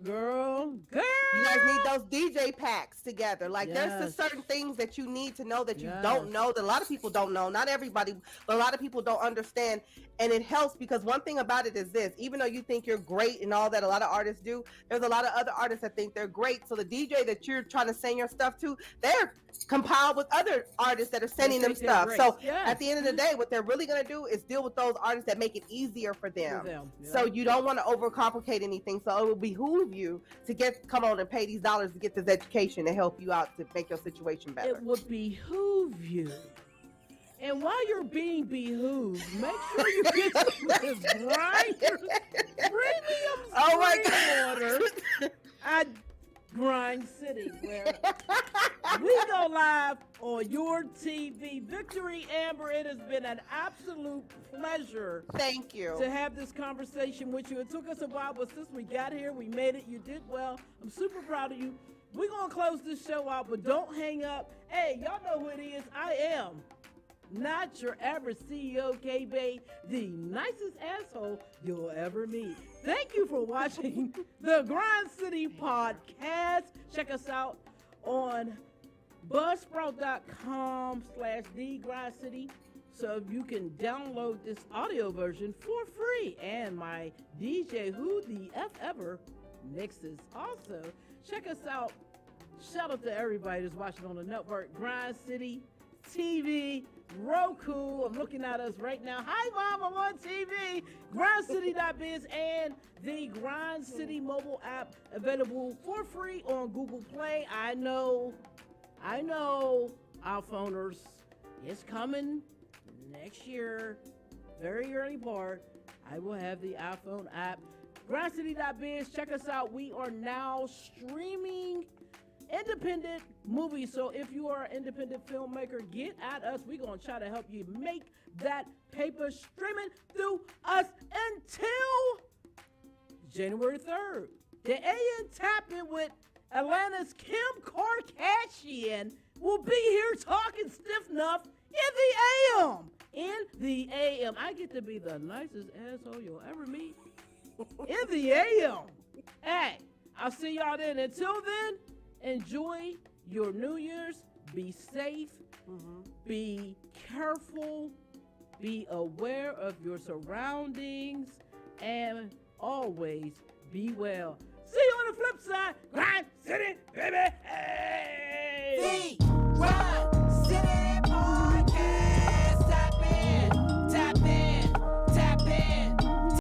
Girl.
You guys need those DJ packs together. Like there's
Yes.
just certain things that you need to know that you
Yes.
don't know, that a lot of people don't know. Not everybody, but a lot of people don't understand. And it helps because one thing about it is this, even though you think you're great and all that, a lot of artists do, there's a lot of other artists that think they're great. So the DJ that you're trying to send your stuff to, they're compiled with other artists that are sending them
think they're
stuff.
great.
So
Yes.
at the end of the day, what they're really going to do is deal with those artists that make it easier for them.
Yeah.
So you don't want to overcomplicate anything. So it will behoove you to come on and pay these dollars to get this education to help you out to make your situation better.
It would behoove you. And while you're being behooved, make sure you get some of this Grinders premium
Oh my
spring water at Grind City, where we go live on your TV. Victory, Amber, it has been an absolute pleasure
Thank you.
to have this conversation with you. It took us a while, but since we got here, we made it. You did well. I'm super proud of you. We're going to close this show out, but don't hang up. Hey, y'all know who it is. I am not your average CEO, K-Bay, the nicest asshole you'll ever meet. Thank you for watching the Grind City podcast. Check us out on buzzsprout.com/thegrindcity so you can download this audio version for free. And my DJ, Who the F Ever, mixes. Also, check us out. Shout out to everybody that's watching on the network. Grind City TV, Roku. I'm looking at us right now. Hi, Mom, I'm on TV. GrindCity.biz and the Grind City mobile app available for free on Google Play. I know, iPhoners, it's coming next year, very early part. I will have the iPhone app. GrindCity.biz, check us out. We are now streaming independent movies. So if you are an independent filmmaker, get at us. We're going to try to help you make that paper streaming through us until January 3rd. The AN Tap In with Atlanta's Kim Kardashian will be here talking stiff enough in the AM. In the AM. I get to be the nicest asshole you'll ever meet. In the AM. Hey, I'll see y'all then. Until then, enjoy your New Year's. Be safe. Be careful. Be aware of your surroundings. And always be well. See you on the flip side. Grind City, baby. Hey!
The Grind